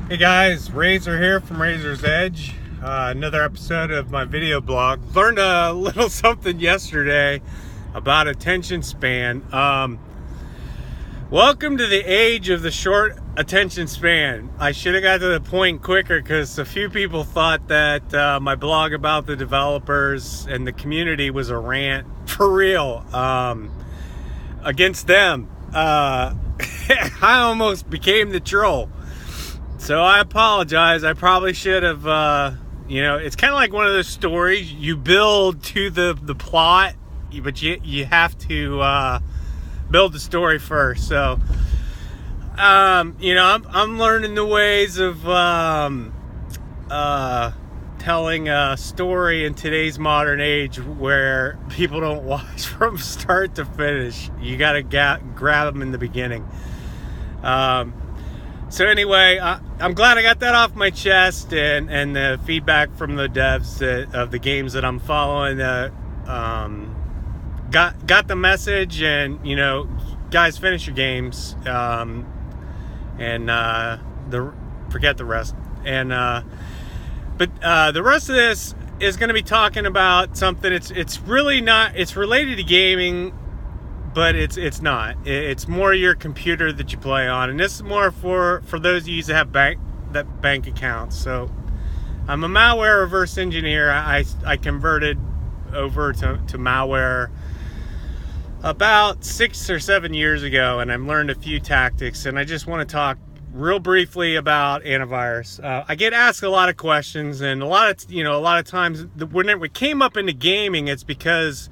Hey guys, Razor here from Razor's Edge. Another episode of my video blog. Learned a little something yesterday about attention span. Welcome to the age of the short attention span. I should have got to the point quicker because a few people thought that my blog about the developers and the community was a rant for real against them. I almost became the troll. So I apologize. I probably should have, it's kind of like one of those stories. You build to the plot, but you have to build the story first. So, I'm learning the ways of telling a story in today's modern age where people don't watch from start to finish. You got to grab them in the beginning. So anyway, I'm glad I got that off my chest, and the feedback from the devs of the games that I'm following got the message, and guys, finish your games, and forget the rest. And but the rest of this is going to be talking about something. It's really not. It's related to gaming, but it's not. It's more your computer that you play on, and this is more for those of you that have bank accounts. So I'm a malware reverse engineer. I converted over to malware about 6 or 7 years ago, and I've learned a few tactics, and I just want to talk real briefly about antivirus. I get asked a lot of questions, and a lot of times when it came up into gaming, it's because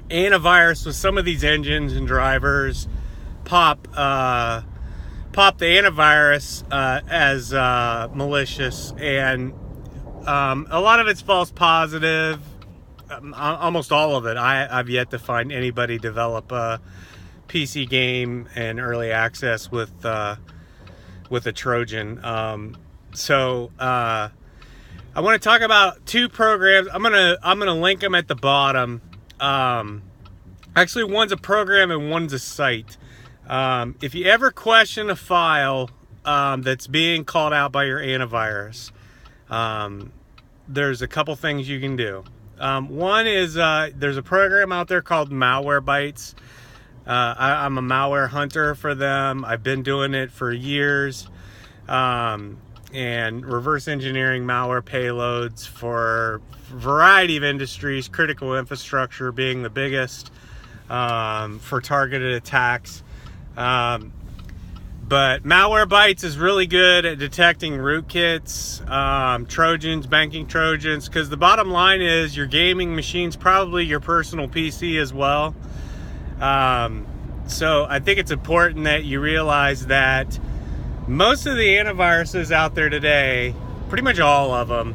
antivirus with some of these engines and drivers pop the antivirus as malicious, and a lot of it's false positive. Almost all of it. I've yet to find anybody develop a PC game in early access with a Trojan. So I want to talk about two programs. I'm gonna link them at the bottom. Actually, one's a program and one's a site. If you ever question a file that's being called out by your antivirus, there's a couple things you can do. One is there's a program out there called Malwarebytes. I'm a malware hunter for them. I've been doing it for years, and reverse engineering malware payloads for a variety of industries, critical infrastructure being the biggest, for targeted attacks. But Malwarebytes is really good at detecting rootkits, Trojans, banking Trojans, because the bottom line is your gaming machine's probably your personal PC as well. So I think it's important that you realize that most of the antiviruses out there today, pretty much all of them,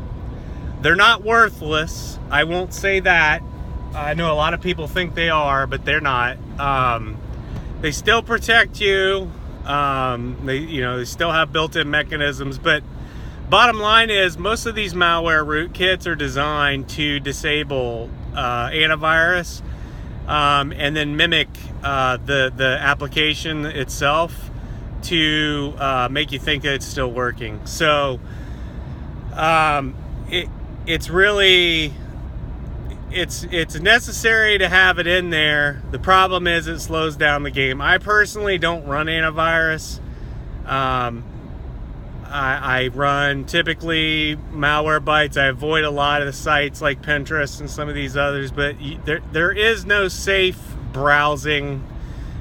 they're not worthless. I won't say that. I know a lot of people think they are, but they're not. They still protect you. They still have built-in mechanisms, but bottom line is most of these malware rootkits are designed to disable antivirus, and then mimic the application itself to make you think that it's still working. So it's really it's necessary to have it in there. The problem is it slows down the game. I personally don't run antivirus. I run typically Malwarebytes. I avoid a lot of the sites like Pinterest and some of these others, but there is no safe browsing.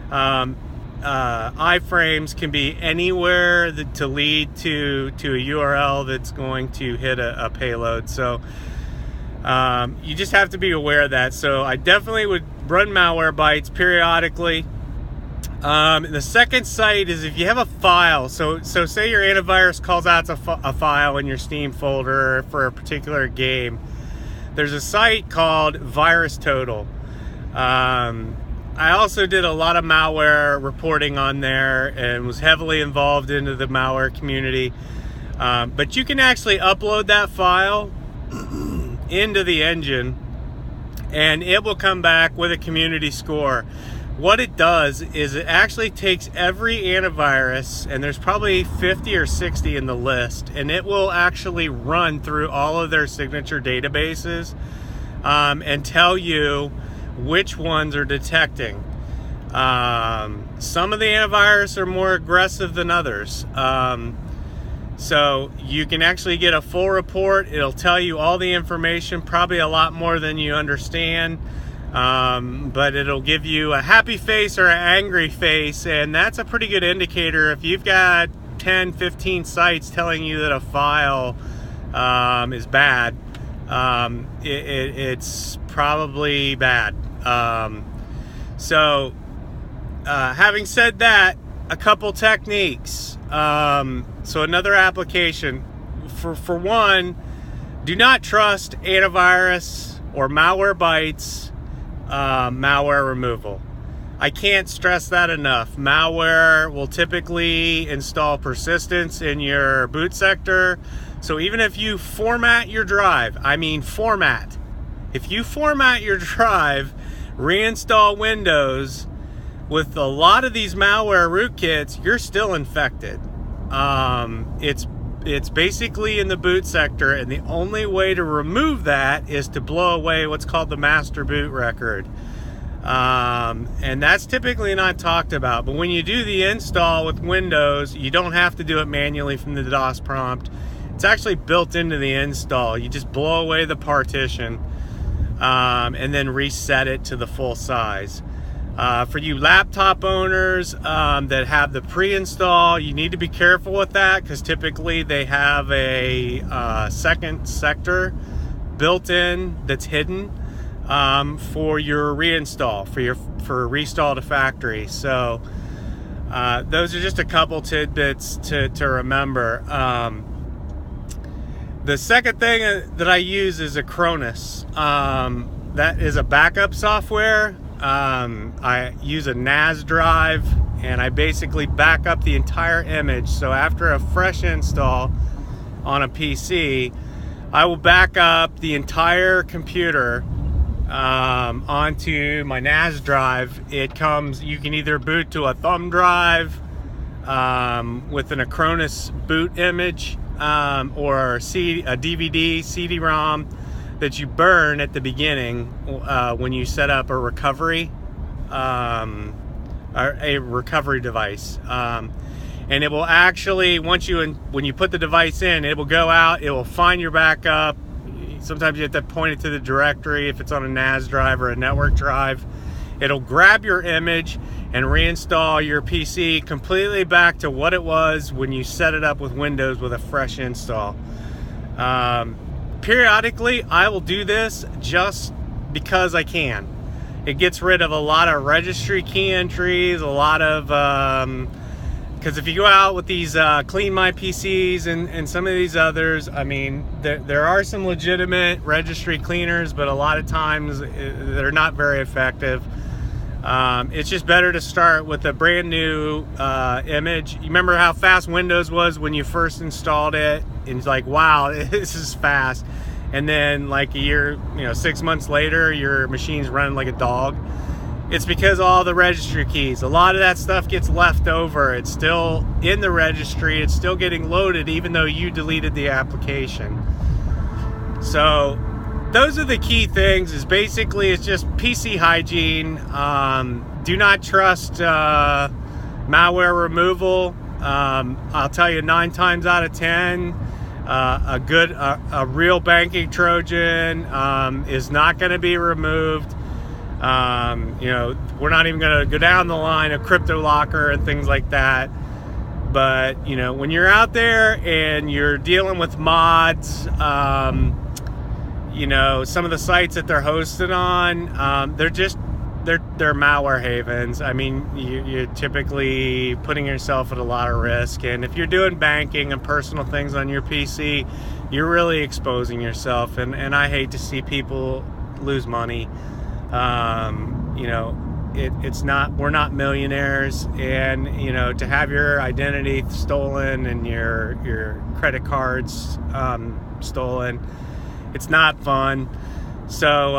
Iframes can be anywhere to lead to a URL that's going to hit a payload. So you just have to be aware of that. So I definitely would run Malwarebytes periodically. The second site is if you have a file. So say your antivirus calls out a file in your Steam folder for a particular game. There's a site called VirusTotal. I also did a lot of malware reporting on there and was heavily involved into the malware community. But you can actually upload that file into the engine, and it will come back with a community score. what it does is it actually takes every antivirus, and there's probably 50 or 60 in the list, and it will actually run through all of their signature databases and tell you which ones are detecting. Some of the antivirus are more aggressive than others. So you can actually get a full report. It'll tell you all the information, probably a lot more than you understand. But it'll give you a happy face or an angry face, and that's a pretty good indicator. If you've got 10, 15 sites telling you that a file is bad, it's probably bad. So having said that, a couple techniques. So another application. For one, do not trust antivirus or Malwarebytes malware removal. I can't stress that enough. Malware will typically install persistence in your boot sector. So even if you format your drive, if you format your drive, reinstall Windows, with a lot of these malware rootkits, you're still infected. It's basically in the boot sector, and the only way to remove that is to blow away what's called the master boot record. And that's typically not talked about. But when you do the install with Windows, you don't have to do it manually from the DOS prompt. It's actually built into the install. You just blow away the partition and then reset it to the full size. For you laptop owners that have the pre-install, you need to be careful with that, because typically they have a second sector built in that's hidden for your reinstall, for restall to factory. So those are just a couple tidbits to remember. The second thing that I use is Acronis. That is a backup software. I use a NAS drive, and I basically back up the entire image. So after a fresh install on a PC, I will back up the entire computer onto my NAS drive. It comes, you can either boot to a thumb drive with an Acronis boot image, or a DVD, CD-ROM that you burn at the beginning when you set up a recovery device, and it will actually, when you put the device in, it will go out, it will find your backup. Sometimes you have to point it to the directory if it's on a NAS drive or a network drive. It'll grab your image and reinstall your PC completely back to what it was when you set it up with Windows with a fresh install. Periodically, I will do this just because I can. It gets rid of a lot of registry key entries, a lot of, because if you go out with these Clean My PCs and some of these others, I mean, there are some legitimate registry cleaners, but a lot of times they're not very effective. It's just better to start with a brand new image. You remember how fast Windows was when you first installed it? And it's like, wow, this is fast. And then like a year, 6 months later, your machine's running like a dog. It's because all the registry keys, a lot of that stuff gets left over. It's still in the registry. It's still getting loaded even though you deleted the application. So those are the key things. Is basically it's just PC hygiene. Do not trust malware removal. I'll tell you 9 times out of 10, a real banking Trojan is not going to be removed. We're not even going to go down the line of CryptoLocker and things like that. But when you're out there and you're dealing with mods, some of the sites that they're hosted on, they're malware havens. I mean, you're typically putting yourself at a lot of risk. And if you're doing banking and personal things on your PC, you're really exposing yourself. And I hate to see people lose money. We're not millionaires, and to have your identity stolen and your credit cards stolen, it's not fun. So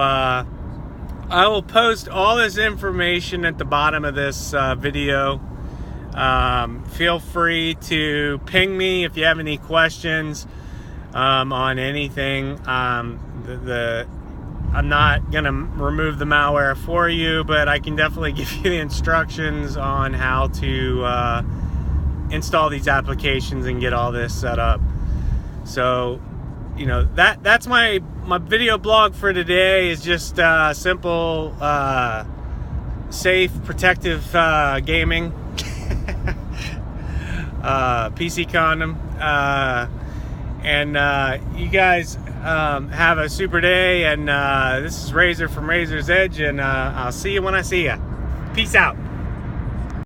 I will post all this information at the bottom of this video. Feel free to ping me if you have any questions on anything. I'm not going to remove the malware for you, but I can definitely give you the instructions on how to install these applications and get all this set up. So, you know, that's my video blog for today. Is just simple, safe, protective gaming. PC condom. And you guys have a super day. And this is Razor from Razor's Edge, and I'll see you when I see you. Peace out.